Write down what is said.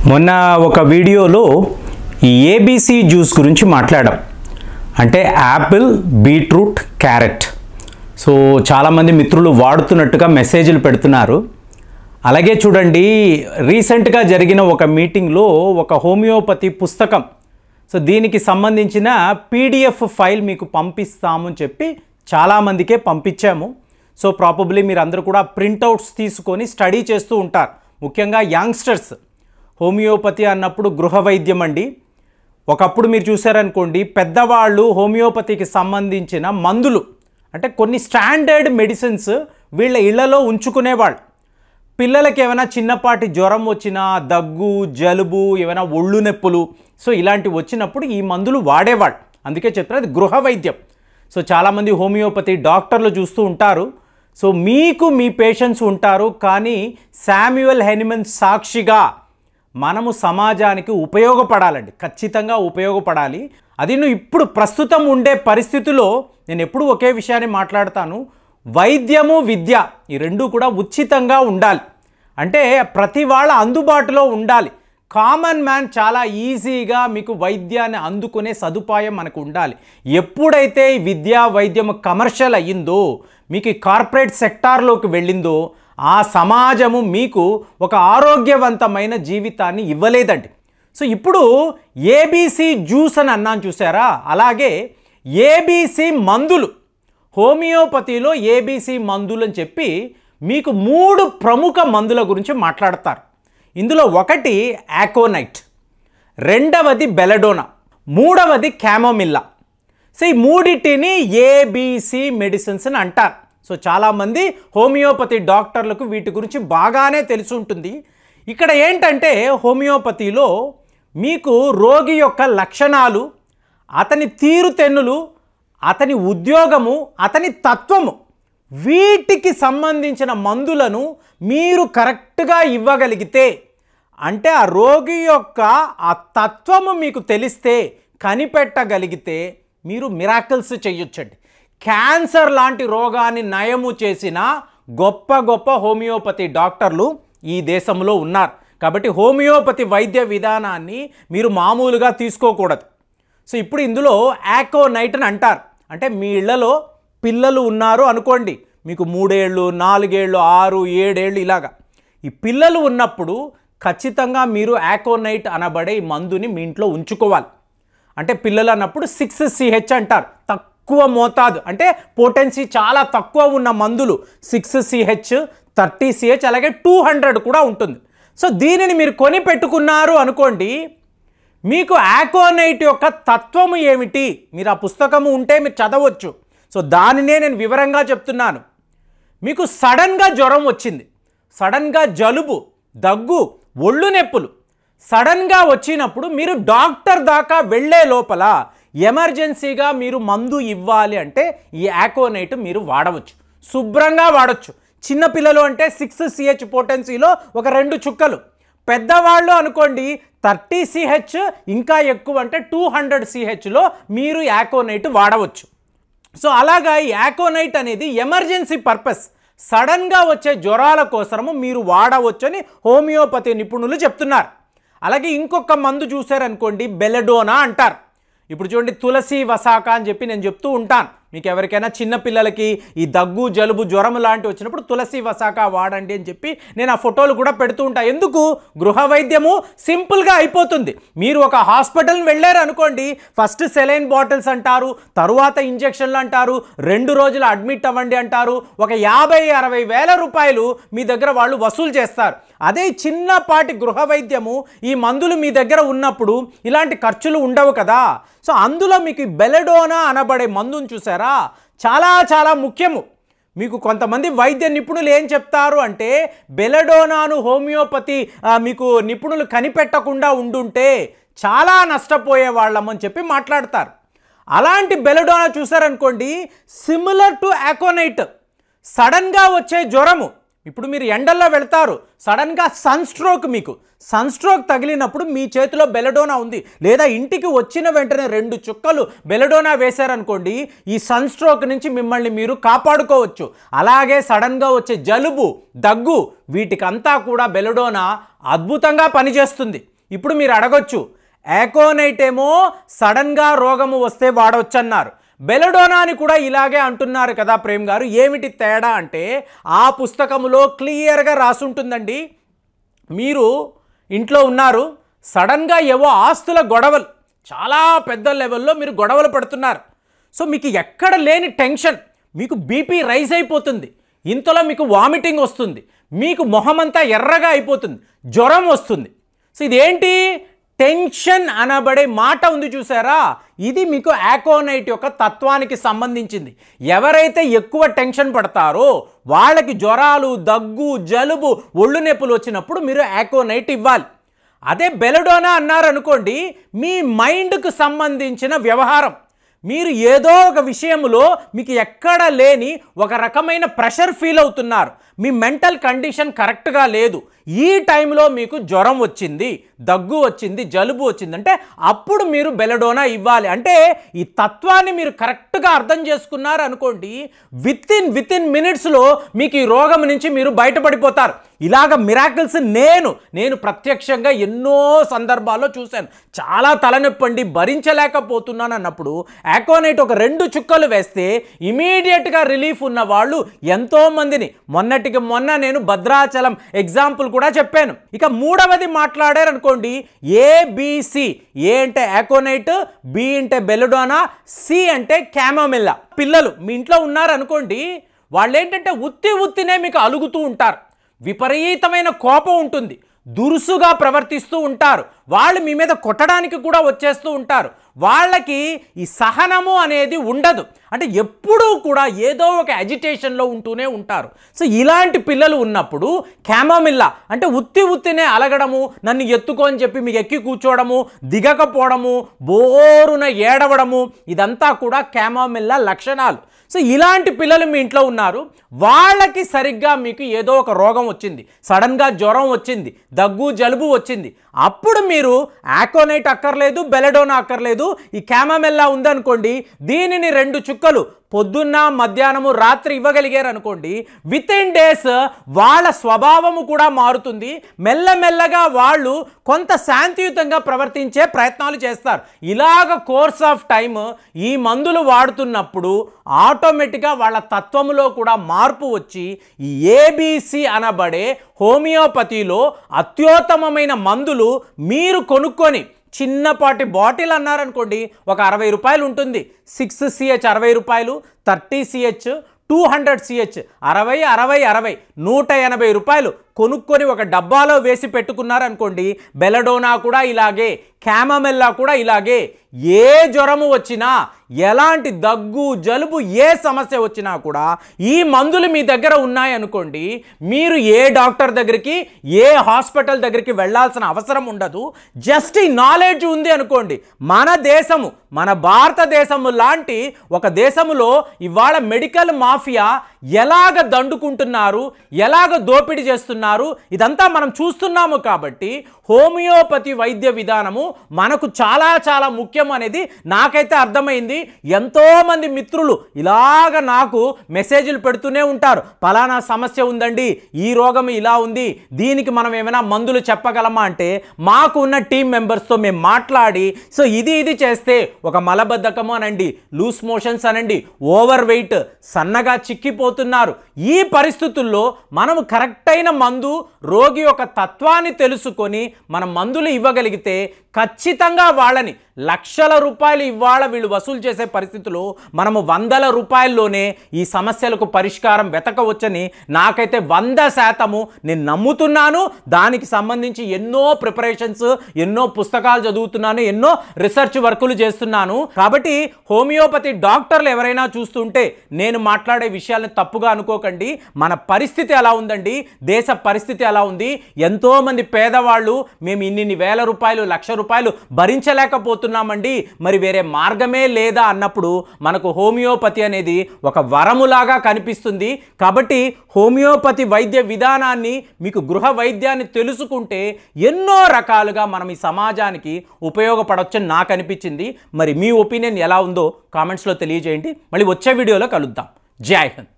మొన్న ఒక వీడియోలో ఈ ఏబీసీ జ్యూస్ గురించి మాట్లాడాం. అంటే యాపిల్, బీట్రూట్, క్యారెట్. సో చాలామంది మిత్రులు వాడుతున్నట్టుగా మెసేజ్లు పెడుతున్నారు. అలాగే చూడండి, రీసెంట్గా జరిగిన ఒక మీటింగ్లో ఒక హోమియోపతి పుస్తకం, సో దీనికి సంబంధించిన పీడిఎఫ్ ఫైల్ మీకు పంపిస్తామని చెప్పి చాలామందికే పంపించాము. సో ప్రాబబ్లీ మీరు అందరూ కూడా ప్రింట్అవుట్స్ తీసుకొని స్టడీ చేస్తూ ఉంటారు. ముఖ్యంగా యంగ్స్టర్స్. హోమియోపతి అన్నప్పుడు గృహ వైద్యం అండి. ఒకప్పుడు మీరు చూసారనుకోండి, పెద్దవాళ్ళు హోమియోపతికి సంబంధించిన మందులు అంటే కొన్ని స్టాండర్డ్ మెడిసిన్స్ వీళ్ళ ఇళ్లలో ఉంచుకునేవాళ్ళు. పిల్లలకి ఏమైనా చిన్నపాటి జ్వరం వచ్చినా, దగ్గు, జలుబు, ఏమైనా ఒళ్ళు నొప్పులు, సో ఇలాంటివి వచ్చినప్పుడు ఈ మందులు వాడేవాళ్ళు. అందుకే చెప్తారు అది గృహ వైద్యం. సో చాలామంది హోమియోపతి డాక్టర్లు చూస్తూ ఉంటారు. సో మీకు మీ పేషెంట్స్ ఉంటారు, కానీ శామ్యుయల్ హెనిమన్ సాక్షిగా మనము సమాజానికి ఉపయోగపడాలండి. ఖచ్చితంగా ఉపయోగపడాలి. అది ఇప్పుడు ప్రస్తుతం ఉండే పరిస్థితిలో నేను ఎప్పుడు ఒకే విషయాన్ని మాట్లాడతాను. వైద్యము, విద్య ఈ రెండు కూడా ఉచితంగా ఉండాలి. అంటే ప్రతి వాళ్ళ అందుబాటులో ఉండాలి. కామన్ మ్యాన్ చాలా ఈజీగా మీకు వైద్యాన్ని అందుకునే సదుపాయం మనకు ఉండాలి. ఎప్పుడైతే విద్యా వైద్యం కమర్షియల్ అయ్యిందో, మీకు కార్పొరేట్ సెక్టార్లోకి వెళ్ళిందో, ఆ సమాజము మీకు ఒక ఆరోగ్యవంతమైన జీవితాన్ని ఇవ్వలేదండి. సో ఇప్పుడు ఏబీసీ జ్యూస్ అని అన్నాను చూసారా, అలాగే ఏబీసీ మందులు, హోమియోపతిలో ఏబీసీ మందులు అని చెప్పి మీకు 3 ప్రముఖ మందుల గురించి మాట్లాడతారు. ఇందులో ఒకటి ఆకోనైట్, రెండవది బెలడోనా, మూడవది క్యామోమిల్లా. సో ఈ మూడిటిని ఏబీసీ మెడిసిన్స్ అని అంటారు. సో చాలామంది హోమియోపతి డాక్టర్లకు వీటి గురించి బాగానే తెలిసి ఉంటుంది. ఇక్కడ ఏంటంటే హోమియోపతిలో మీకు రోగి యొక్క లక్షణాలు, అతని తీరుతెన్నులు, అతని ఉద్యోగము, అతని తత్వము, వీటికి సంబంధించిన మందులను మీరు కరెక్ట్గా ఇవ్వగలిగితే, అంటే ఆ రోగి యొక్క ఆ తత్వము మీకు తెలిస్తే, కనిపెట్టగలిగితే మీరు మిరాకిల్స్ చేయొచ్చండి. క్యాన్సర్ లాంటి రోగాన్ని నయము చేసిన గొప్ప గొప్ప హోమియోపతి డాక్టర్లు ఈ దేశంలో ఉన్నారు. కాబట్టి హోమియోపతి వైద్య విధానాన్ని మీరు మామూలుగా తీసుకోకూడదు. సో ఇప్పుడు ఇందులో ఆకోనైట్ అని అంటారు. అంటే మీ ఇళ్లలో పిల్లలు ఉన్నారు అనుకోండి, మీకు 3 ఏళ్ళు, 4 ఏళ్ళు, 6, 7 ఏళ్ళు ఇలాగా ఈ పిల్లలు ఉన్నప్పుడు ఖచ్చితంగా మీరు ఆకోనైట్ అనబడే ఈ మందుని మీ ఇంట్లో ఉంచుకోవాలి. అంటే పిల్లలు అన్నప్పుడు 6CH అంటారు, తక్కువ మోతాదు, అంటే పొటెన్సీ చాలా తక్కువ ఉన్న మందులు 6CH, 30CH, అలాగే 200 కూడా ఉంటుంది. సో దీనిని మీరు కొని పెట్టుకున్నారు అనుకోండి, మీకు ఆకోనైట్ యొక్క తత్వము ఏమిటి, మీరు ఆ పుస్తకము ఉంటే మీరు చదవచ్చు. సో దానినే నేను వివరంగా చెప్తున్నాను. మీకు సడన్గా జ్వరం వచ్చింది, సడన్గా జలుబు, దగ్గు, ఒళ్ళు నొప్పులు సడన్గా వచ్చినప్పుడు మీరు డాక్టర్ దాకా వెళ్ళే లోపల ఎమర్జెన్సీగా మీరు మందు ఇవ్వాలి అంటే ఈ ఆకోనైట్ మీరు వాడవచ్చు, శుభ్రంగా వాడచ్చు. చిన్నపిల్లలు అంటే 6CH పొటెన్సీలో ఒక 2 చుక్కలు, పెద్దవాళ్ళు అనుకోండి 30CH, ఇంకా ఎక్కువ అంటే 200CHలో మీరు ఆకోనైట్ వాడవచ్చు. సో అలాగా ఈ ఆకోనైట్ అనేది ఎమర్జెన్సీ పర్పస్, సడన్గా వచ్చే జ్వరాల కోసము మీరు వాడవచ్చని హోమియోపతి నిపుణులు చెప్తున్నారు. అలాగే ఇంకొక మందు చూసారనుకోండి, బెలడోనా అంటారు. ఇప్పుడు చూడండి, తులసి వసాక అని చెప్పి నేను చెప్తూ ఉంటాను. మీకు ఎవరికైనా చిన్నపిల్లలకి ఈ దగ్గు, జలుబు, జ్వరం లాంటివి వచ్చినప్పుడు తులసి వసాక వాడండి అని చెప్పి నేను ఆ ఫోటోలు కూడా పెడుతూ ఉంటాను. ఎందుకు? గృహ వైద్యము సింపుల్గా అయిపోతుంది. మీరు ఒక హాస్పిటల్ని వెళ్ళారు అనుకోండి, ఫస్ట్ సెలైన్ బాటిల్స్ అంటారు, తరువాత ఇంజెక్షన్లు అంటారు, 2 రోజులు అడ్మిట్ అవ్వండి అంటారు, ఒక 50-60 వేల రూపాయలు మీ దగ్గర వాళ్ళు వసూలు చేస్తారు. అదే చిన్నపాటి గృహ వైద్యము, ఈ మందులు మీ దగ్గర ఉన్నప్పుడు ఇలాంటి ఖర్చులు ఉండవు కదా. సో అందులో మీకు బెలడోనా అనబడే మందును చూసారా, చాలా చాలా ముఖ్యము. మీకు కొంతమంది వైద్య నిపుణులు ఏం చెప్తారు అంటే, బెలడోనాను హోమియోపతి మీకు నిపుణులు కనిపెట్టకుండా ఉండుంటే చాలా నష్టపోయే వాళ్ళమని చెప్పి మాట్లాడతారు. అలాంటి బెలడోనా చూసారనుకోండి, సిమిలర్ టు ఆకోనైట్, సడన్గా వచ్చే జ్వరము, ఇప్పుడు మీరు ఎండల్లో వెళ్తారు, సడన్గా సన్ స్ట్రోక్ తగిలినప్పుడు మీ చేతిలో బెలడోనా ఉంది, లేదా ఇంటికి వచ్చిన వెంటనే 2 చుక్కలు బెలడోనా వేశారనుకోండి, ఈ సన్ స్ట్రోక్ నుంచి మిమ్మల్ని మీరు కాపాడుకోవచ్చు. అలాగే సడన్గా వచ్చే జలుబు, దగ్గు, వీటికంతా కూడా బెలడోనా అద్భుతంగా పనిచేస్తుంది. ఇప్పుడు మీరు అడగొచ్చు, ఆకోనైట్ ఏమో సడన్గా రోగము వస్తే వాడవచ్చన్నారు, బెలడోనాని కూడా ఇలాగే అంటున్నారు కదా ప్రేమ్ గారు, ఏమిటి తేడా అంటే ఆ పుస్తకములో క్లియర్గా రాసుంటుందండి. మీరు ఇంట్లో ఉన్నారు, సడన్గా ఏవో ఆస్తుల గొడవలు, చాలా పెద్ద లెవెల్లో మీరు గొడవలు పడుతున్నారు. సో మీకు ఎక్కడ లేని టెన్షన్, మీకు బీపీ రైజ్ అయిపోతుంది, ఇంతలో మీకు వామిటింగ్ వస్తుంది, మీకు మొహమంతా ఎర్రగా అయిపోతుంది, జ్వరం వస్తుంది. సో ఇదేంటి? టెన్షన్ అనబడే మాట ఉంది చూసారా, ఇది మీకు ఆకోనైట్ యొక్క తత్వానికి సంబంధించింది. ఎవరైతే ఎక్కువ టెన్షన్ పడతారో వాళ్ళకి జ్వరాలు, దగ్గు, జలుబు, ఒళ్ళు నొప్పులు వచ్చినప్పుడు మీరు ఆకోనైట్ ఇవ్వాలి. అదే బెలడోనా అన్నారనుకోండి, మీ మైండ్కు సంబంధించిన వ్యవహారం, మీరు ఏదో ఒక విషయంలో మీకు ఎక్కడ లేని ఒక రకమైన ప్రెషర్ ఫీల్ అవుతున్నారు, మీ మెంటల్ కండిషన్ కరెక్ట్గా లేదు, ఈ టైంలో మీకు జ్వరం వచ్చింది, దగ్గు వచ్చింది, జలుబు వచ్చిందంటే అప్పుడు మీరు బెలడోనా ఇవ్వాలి. అంటే ఈ తత్వాన్ని మీరు కరెక్ట్గా అర్థం చేసుకున్నారు అనుకోండి, విత్ ఇన్ మినిట్స్లో మీకు ఈ రోగం నుంచి మీరు బయటపడిపోతారు. ఇలాగ మిరాకిల్స్ నేను ప్రత్యక్షంగా ఎన్నో సందర్భాల్లో చూశాను. చాలా తలనొప్పి అండి, భరించలేకపోతున్నాను అన్నప్పుడు ఆకోనైట్ ఒక 2 చుక్కలు వేస్తే ఇమీడియట్గా రిలీఫ్ ఉన్న వాళ్ళు ఎంతోమందిని, మొన్నటికి మొన్న నేను భద్రాచలం ఎగ్జాంపుల్ కూడా చెప్పాను. ఇక మూడవది మాట్లాడారనుకోండి, ఏబిసి. ఏ అంటే ఆకోనైట్, బి అంటే బెలడోనా, సి అంటే క్యామోమిల్లా. పిల్లలు మీ ఇంట్లో ఉన్నారనుకోండి, వాళ్ళు ఏంటంటే ఉత్తినే మీకు అలుగుతూ ఉంటారు, విపరీతమైన కోపం ఉంటుంది, దురుసుగా ప్రవర్తిస్తూ ఉంటారు, వాళ్ళు మీ మీద కొట్టడానికి కూడా వచ్చేస్తూ ఉంటారు, వాళ్ళకి ఈ సహనము అనేది ఉండదు, అంటే ఎప్పుడూ కూడా ఏదో ఒక అజిటేషన్లో ఉంటూనే ఉంటారు. సో ఇలాంటి పిల్లలు ఉన్నప్పుడు క్యామోమిల్లా అంటే ఉత్తినే అలగడము, నన్ను ఎత్తుకో అని చెప్పి మీకు ఎక్కి కూర్చోవడము, దిగకపోవడము, బోరున ఏడవడము, ఇదంతా కూడా క్యామోమిల్లా లక్షణాలు. సో ఇలాంటి పిల్లలు మీ ఇంట్లో ఉన్నారు, వాళ్ళకి సరిగ్గా మీకు ఏదో ఒక రోగం వచ్చింది, సడన్గా జ్వరం వచ్చింది, దగ్గు, జలుబు వచ్చింది, అప్పుడు మీరు ఆకోనైట్ అక్కర్లేదు, బెలడోనా అక్కర్లేదు, ఈ క్యామోమిల్లా ఉందనుకోండి, దీనిని 2 చుక్కలు పొద్దున్న, మధ్యాహ్నము, రాత్రి ఇవ్వగలిగారు అనుకోండి, విత్ ఇన్ డేస్ వాళ్ళ స్వభావము కూడా మారుతుంది, మెల్లమెల్లగా వాళ్ళు కొంత శాంతియుతంగా ప్రవర్తించే ప్రయత్నాలు చేస్తారు. ఇలాగ కోర్స్ ఆఫ్ టైమ్ ఈ మందులు వాడుతున్నప్పుడు ఆటోమేటిక్గా వాళ్ళ తత్వములో కూడా మార్పు వచ్చి ఈ ఏబిసి అనబడే హోమియోపతిలో అత్యుత్తమమైన మందులు మీరు కొనుక్కొని, చిన్నపాటి బాటిల్ అన్నారనుకోండి, ఒక 60 రూపాయలు ఉంటుంది, 6CH 60 రూపాయలు, 30CH, 200CH 60, 180 రూపాయలు కొనుక్కొని ఒక డబ్బాలో వేసి పెట్టుకున్నారనుకోండి, బెలడోనా కూడా ఇలాగే, క్యామోమిల్లా కూడా ఇలాగే. ఏ జ్వరము వచ్చినా, ఎలాంటి దగ్గు, జలుబు, ఏ సమస్య వచ్చినా కూడా ఈ మందులు మీ దగ్గర ఉన్నాయనుకోండి, మీరు ఏ డాక్టర్ దగ్గరికి, ఏ హాస్పిటల్ దగ్గరికి వెళ్ళాల్సిన అవసరం ఉండదు. జస్ట్ ఈ నాలెడ్జ్ ఉంది అనుకోండి, మన దేశము, మన భారతదేశము లాంటి ఒక దేశములో ఇవాళ మెడికల్ మాఫియా ఎలాగ దండుకుంటున్నారు, ఎలాగ దోపిడీ చేస్తున్నారు, ఇదంతా మనం చూస్తున్నాము. కాబట్టి హోమియోపతి వైద్య విధానము మనకు చాలా ముఖ్యం అనేది నాకైతే అర్థమైంది. ఎంతోమంది మిత్రులు ఇలాగ నాకు మెసేజ్లు పెడుతూనే ఉంటారు, పలానా సమస్య ఉందండి, ఈ రోగం ఇలా ఉంది, దీనికి మనం ఏమైనా మందులు చెప్పగలమా అంటే, మాకు ఉన్న టీం మెంబర్స్తో మేము మాట్లాడి, సో ఇది చేస్తే ఒక మలబద్ధకము అనండి, లూస్ మోషన్స్ అనండి, ఓవర్ వెయిట్, సన్నగా చిక్కిపోతున్నారు, ఈ పరిస్థితుల్లో మనము కరెక్ట్ అయిన మందు, రోగి యొక్క తత్వాన్ని తెలుసుకొని మనం మందులు ఇవ్వగలిగితే ఖచ్చితంగా వాళ్ళని లక్షల రూపాయలు ఇవాళ వీళ్ళు వసూలు చేసే పరిస్థితుల్లో మనము 100ల రూపాయల్లోనే ఈ సమస్యలకు పరిష్కారం వెతకవచ్చని నాకైతే 100% నేను నమ్ముతున్నాను. దానికి సంబంధించి ఎన్నో ప్రిపరేషన్స్, ఎన్నో పుస్తకాలు చదువుతున్నాను, ఎన్నో రీసెర్చ్ వర్కులు చేస్తున్నాను. కాబట్టి హోమియోపతి డాక్టర్లు ఎవరైనా చూస్తుంటే నేను మాట్లాడే విషయాలను తప్పుగా అనుకోకండి. మన పరిస్థితి ఎలా ఉందండి, దేశ పరిస్థితి ఎలా ఉంది, ఎంతోమంది పేదవాళ్ళు మేము ఇన్ని వేల రూపాయలు, లక్ష రూపాయలు భరించలేకపోతున్నాం వాడుతున్నామండి, మరి వేరే మార్గమే లేదా అన్నప్పుడు మనకు హోమియోపతి అనేది ఒక వరములాగా కనిపిస్తుంది. కాబట్టి హోమియోపతి వైద్య విధానాన్ని, మీకు గృహ వైద్యాన్ని తెలుసుకుంటే ఎన్నో రకాలుగా మనం ఈ సమాజానికి ఉపయోగపడవచ్చని నాకు అనిపించింది. మరి మీ ఒపీనియన్ ఎలా ఉందో కామెంట్స్లో తెలియజేయండి. మళ్ళీ వచ్చే వీడియోలో కలుద్దాం. జై హింద్.